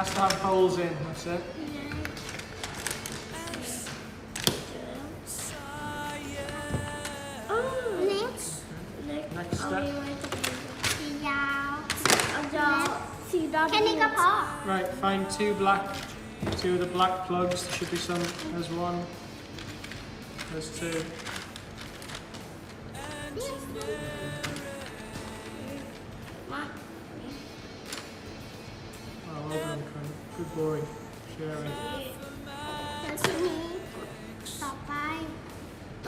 has to have holes in, that's it. Next step. Right, find two of the black plugs. There should be some. There's one. There's two. Oh, well done, Con. Good boy. Sharing.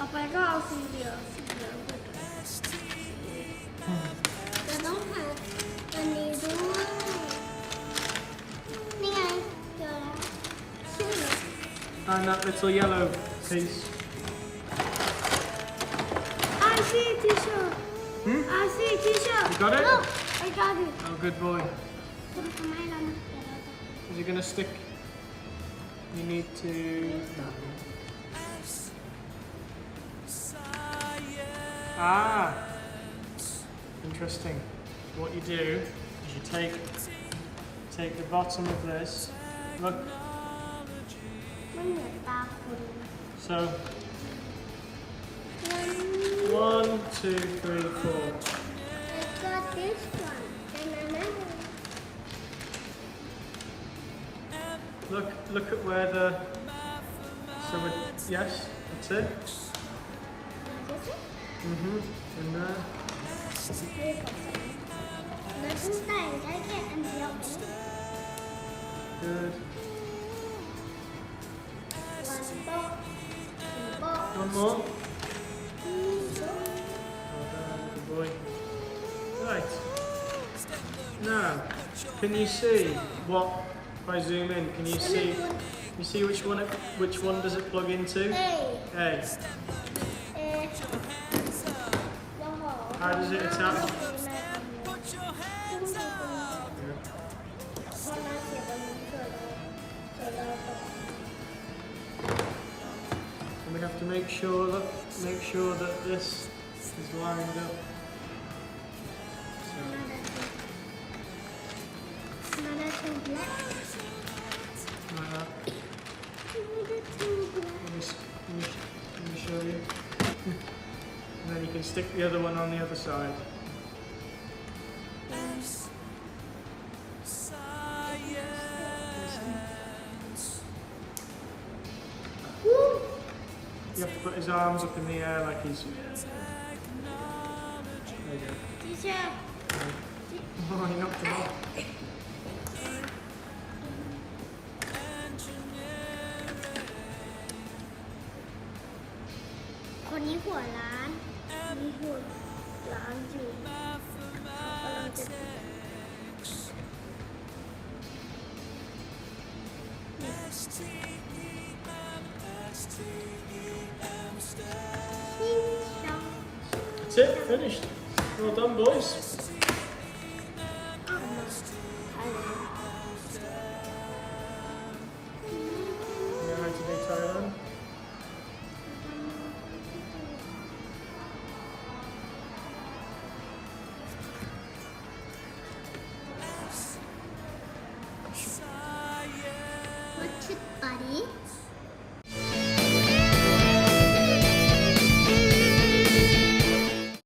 ต่อไปก็เอาสีเหลืองจะต้องหาอันนี้ด้วยนี่ไงเจอแล้วชื่อ Find that little yellow piece. I see teacher I see teacher You got it? Look I got it Oh, good boy. คุณทำให้เรานะเดี๋ยวเราจะ Is it going to stick? You need to... Ah! Interesting. What you do is you take the bottom of this. Look. ไม่เหมือนตาคน So 1, 2, 3, 4. I got this one and another Look at where the. So yes, that's it. And there. แล้วต้องแต่งได้แค่อันเดียวเอง Good. วันโต๊ะโต๊ะ One more. Well done, good boy. Right. Now, can you see what? If I zoom in, can you see? You see which one does it plug into? A. How does it attach? And we have to make sure that this is lined up. So, like that. Let me show you. And then you can stick the other one on the other side. You have to put his arms up in the air like he's... There you go. Teacher Oh, you knocked him off. คนนี้หัวร้านมีหัวร้านอยู่กำลังจะThat's it, finished. Well done, boys.